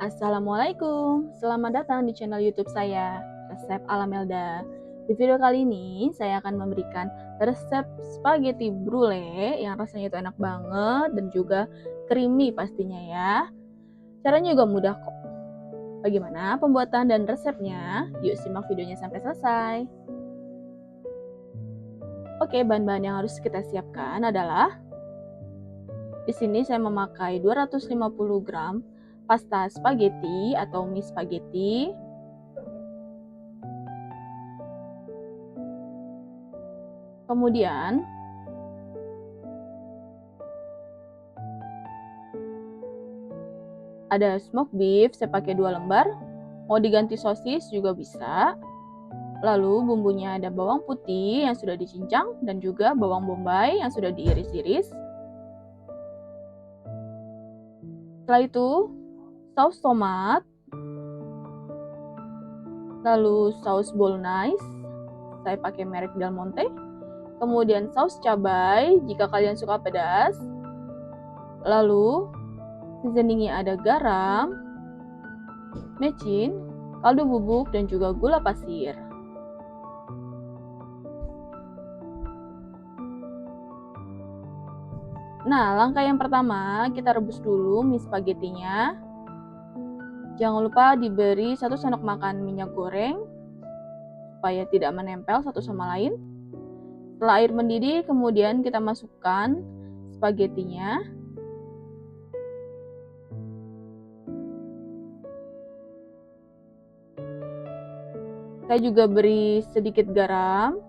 Assalamualaikum, selamat datang di channel YouTube saya, Resep Ala Melda. Di video kali ini, saya akan memberikan resep spaghetti brulee yang rasanya itu enak banget dan juga creamy pastinya ya. Caranya juga mudah kok. Bagaimana pembuatan dan resepnya? Yuk simak videonya sampai selesai. Oke, bahan-bahan yang harus kita siapkan adalah di sini saya memakai 250 gram pasta spaghetti atau mie spaghetti. Kemudian ada smoked beef, saya pakai 2 lembar. Mau diganti sosis juga bisa. Lalu bumbunya ada bawang putih yang sudah dicincang dan juga bawang bombay yang sudah diiris-iris. Setelah itu, saus tomat, lalu saus bolognese, saya pakai merek Del Monte. Kemudian saus cabai jika kalian suka pedas. Lalu seasoningnya ada garam, mecin, kaldu bubuk, dan juga gula pasir. Nah, langkah yang pertama, kita rebus dulu mie spagettinya. Jangan lupa diberi 1 sendok makan minyak goreng, supaya tidak menempel satu sama lain. Setelah air mendidih, kemudian kita masukkan spagettinya. Saya juga beri sedikit garam.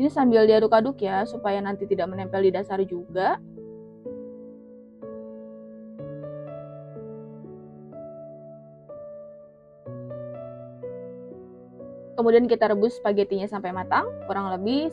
Ini sambil diaduk-aduk ya, supaya nanti tidak menempel di dasar juga. Kemudian kita rebus spagettinya sampai matang, kurang lebih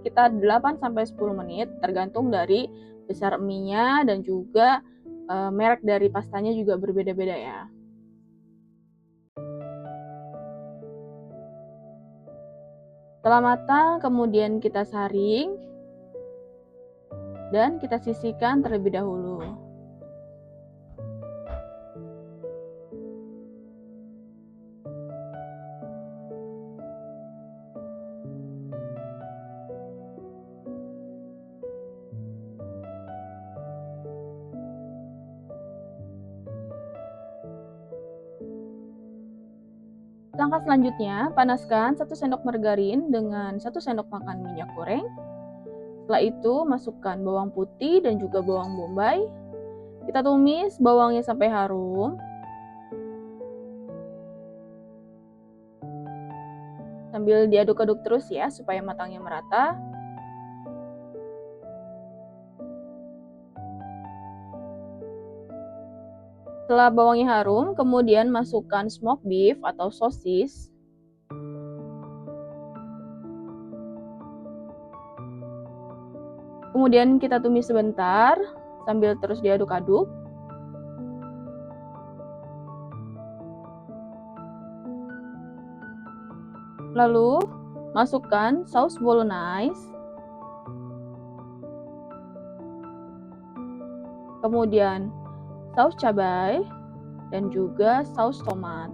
sekitar 8-10 menit, tergantung dari besar mie-nya dan juga merek dari pastanya juga berbeda-beda ya. Setelah matang, kemudian kita saring dan kita sisihkan terlebih dahulu. Langkah selanjutnya, panaskan 1 sendok margarin dengan 1 sendok makan minyak goreng. Setelah itu, masukkan bawang putih dan juga bawang bombay. Kita tumis bawangnya sampai harum. Sambil diaduk-aduk terus ya, supaya matangnya merata. Setelah bawangnya harum, kemudian masukkan smoked beef atau sosis. Kemudian kita tumis sebentar sambil terus diaduk-aduk. Lalu masukkan saus bolognese. Kemudian saus cabai dan juga saus tomat.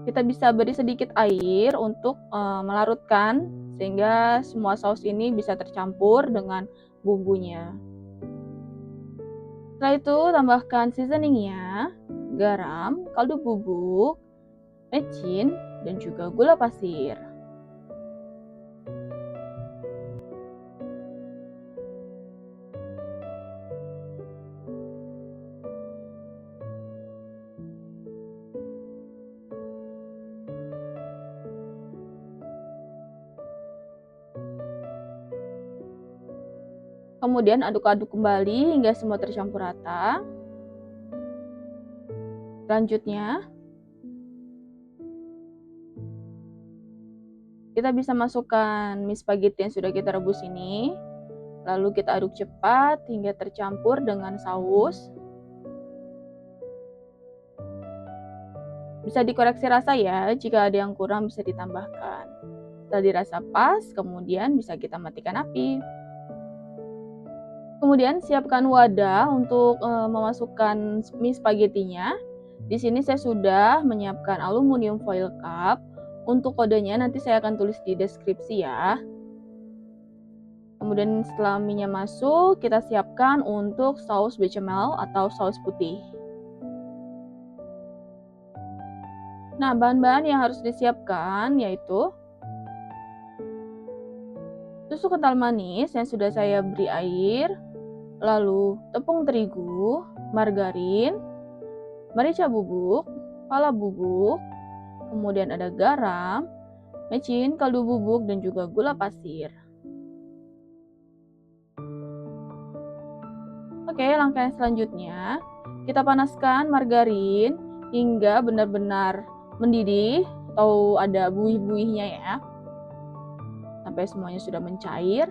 Kita bisa beri sedikit air untuk melarutkan sehingga semua saus ini bisa tercampur dengan bumbunya. Setelah itu tambahkan seasoningnya, garam, kaldu bubuk, mecin, dan juga gula pasir. Kemudian aduk-aduk kembali hingga semua tercampur rata. Selanjutnya, kita bisa masukkan mie spaghetti yang sudah kita rebus ini. Lalu kita aduk cepat hingga tercampur dengan saus. Bisa dikoreksi rasa ya, jika ada yang kurang bisa ditambahkan. Setelah dirasa pas, kemudian bisa kita matikan api. Kemudian siapkan wadah untuk memasukkan mie spaghettinya. Di sini saya sudah menyiapkan aluminium foil cup. Untuk kodenya nanti saya akan tulis di deskripsi ya. Kemudian setelah mie-nya masuk, kita siapkan untuk saus bechamel atau saus putih. Nah, bahan-bahan yang harus disiapkan yaitu susu kental manis yang sudah saya beri air, lalu tepung terigu, margarin, merica bubuk, pala bubuk, kemudian ada garam, mecin, kaldu bubuk, dan juga gula pasir. Oke, langkah yang selanjutnya, kita panaskan margarin hingga benar-benar mendidih atau ada buih-buihnya ya. Sampai semuanya sudah mencair.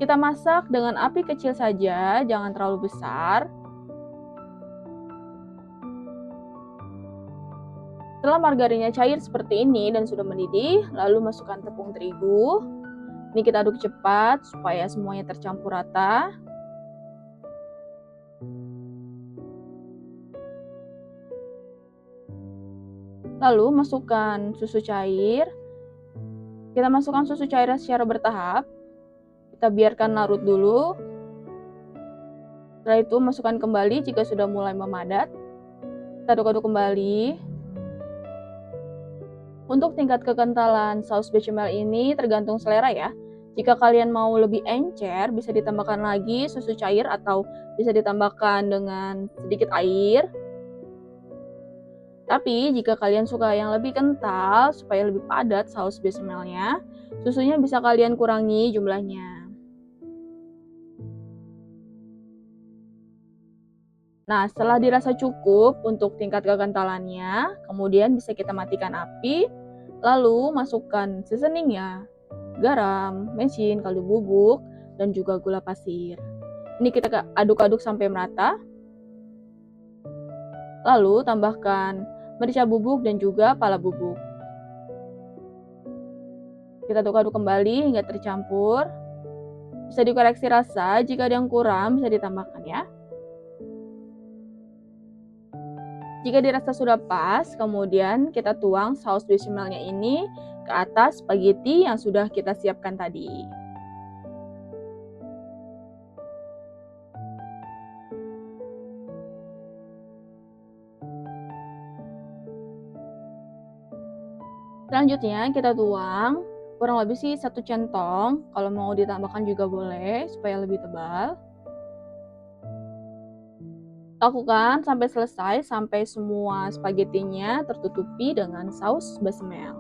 Kita masak dengan api kecil saja, jangan terlalu besar. Setelah margarinnya cair seperti ini dan sudah mendidih, lalu masukkan tepung terigu. Ini kita aduk cepat supaya semuanya tercampur rata. Lalu masukkan susu cair. Kita masukkan susu cairnya secara bertahap. Kita biarkan larut dulu. Setelah itu masukkan kembali jika sudah mulai memadat. Kita aduk-aduk kembali. Untuk tingkat kekentalan saus bechamel ini tergantung selera ya. Jika kalian mau lebih encer, bisa ditambahkan lagi susu cair atau bisa ditambahkan dengan sedikit air. Tapi jika kalian suka yang lebih kental supaya lebih padat saus bechamelnya, susunya bisa kalian kurangi jumlahnya. Nah, setelah dirasa cukup untuk tingkat kekentalannya, kemudian bisa kita matikan api, lalu masukkan seasoningnya, garam, mecin, kaldu bubuk, dan juga gula pasir. Ini kita aduk-aduk sampai merata. Lalu tambahkan merica bubuk dan juga pala bubuk. Kita aduk-aduk kembali hingga tercampur. Bisa dikoreksi rasa, jika ada yang kurang bisa ditambahkan ya. Jika dirasa sudah pas, kemudian kita tuang saus bechamelnya ini ke atas spaghetti yang sudah kita siapkan tadi. Selanjutnya kita tuang kurang lebih sih 1 centong, kalau mau ditambahkan juga boleh supaya lebih tebal. Lakukan sampai selesai, sampai semua spagettinya tertutupi dengan saus bechamel.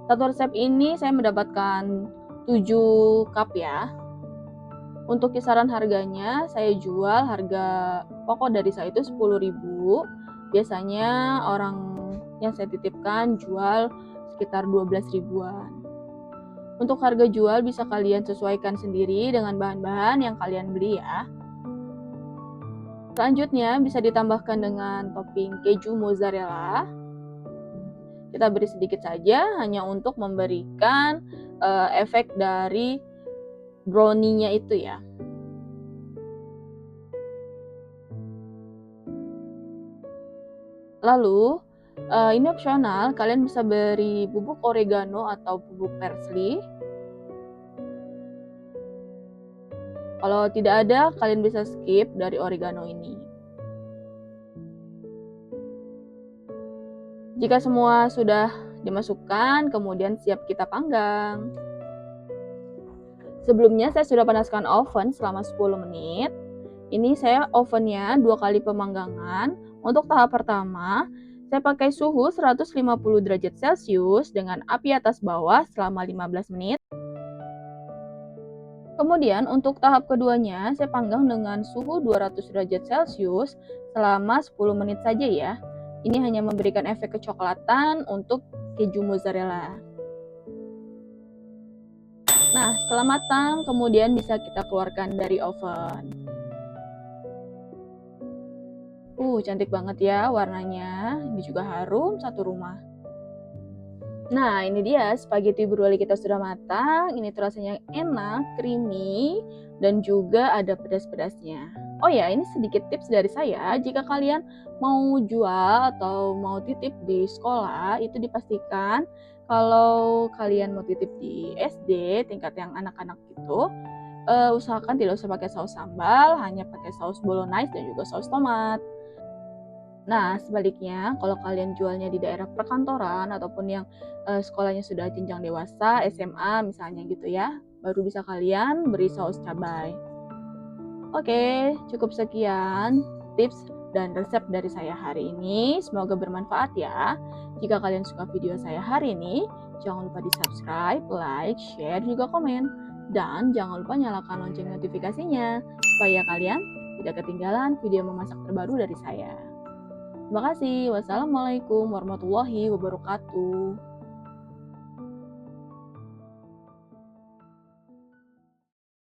Satu resep ini saya mendapatkan 7 cup ya. Untuk kisaran harganya saya jual harga pokok dari saya itu 10.000. Biasanya orang yang saya titipkan jual sekitar 12 ribuan. Untuk harga jual bisa kalian sesuaikan sendiri dengan bahan-bahan yang kalian beli ya. Selanjutnya bisa ditambahkan dengan topping keju mozzarella. Kita beri sedikit saja hanya untuk memberikan efek dari brownie-nya itu ya. Lalu ini opsional, kalian bisa beri bubuk oregano atau bubuk parsley. Kalau tidak ada, kalian bisa skip dari oregano ini. Jika semua sudah dimasukkan, kemudian siap kita panggang. Sebelumnya saya sudah panaskan oven selama 10 menit. Ini saya ovennya 2 kali pemanggangan. Untuk tahap pertama, saya pakai suhu 150 derajat Celcius dengan api atas bawah selama 15 menit. Kemudian untuk tahap keduanya, saya panggang dengan suhu 200 derajat Celcius selama 10 menit saja ya. Ini hanya memberikan efek kecoklatan untuk keju mozzarella. Nah, setelah matang, kemudian bisa kita keluarkan dari oven. Cantik banget ya warnanya. Ini juga harum satu rumah. Nah, ini dia spaghetti brulee kita sudah matang. Ini tuh rasanya enak, creamy, dan juga ada pedas-pedasnya. Oh ya, ini sedikit tips dari saya. Jika kalian mau jual atau mau titip di sekolah, itu dipastikan kalau kalian mau titip di SD, tingkat yang anak-anak itu, usahakan tidak usah pakai saus sambal, hanya pakai saus bolognese dan juga saus tomat. Nah, sebaliknya kalau kalian jualnya di daerah perkantoran ataupun yang, sekolahnya sudah jenjang dewasa, SMA misalnya gitu ya, baru bisa kalian beri saus cabai. Oke, cukup sekian tips dan resep dari saya hari ini, semoga bermanfaat ya. Jika kalian suka video saya hari ini, jangan lupa di-subscribe, like, share, juga komen. Dan jangan lupa nyalakan lonceng notifikasinya, supaya kalian tidak ketinggalan video memasak terbaru dari saya. Terima kasih. Wassalamualaikum warahmatullahi wabarakatuh.